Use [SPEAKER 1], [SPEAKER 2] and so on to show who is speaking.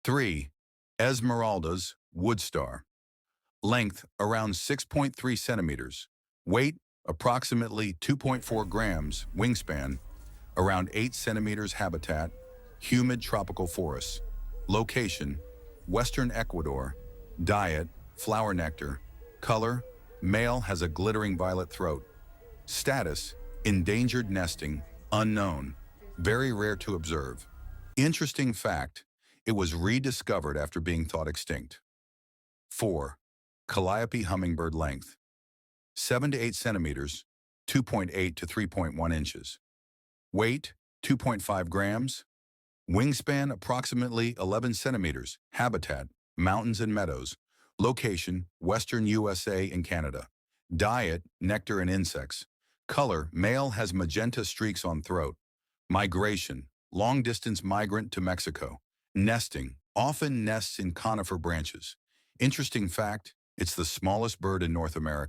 [SPEAKER 1] 3. Esmeralda's wood star. Length around 6.3 centimeters. Weight approximately 2.4 grams. Wingspan around 8 centimeters. Habitat humid tropical forests. Location western Ecuador. Diet flower nectar. Color male, has a glittering violet throat. Status endangered, nesting unknown, very rare to observe. Interesting fact, it was rediscovered after being thought extinct. 4. Calliope hummingbird. Length 7 to 8 centimeters, 2.8 to 3.1 inches. Weight 2.5 grams. Wingspan approximately 11 centimeters. Habitat mountains and meadows. Location western USA and Canada. Diet nectar and insects. Color male, has magenta streaks on throat. Migration long distance migrant to Mexico. Nesting often nests in conifer branches. Interesting fact, it's the smallest bird in North America.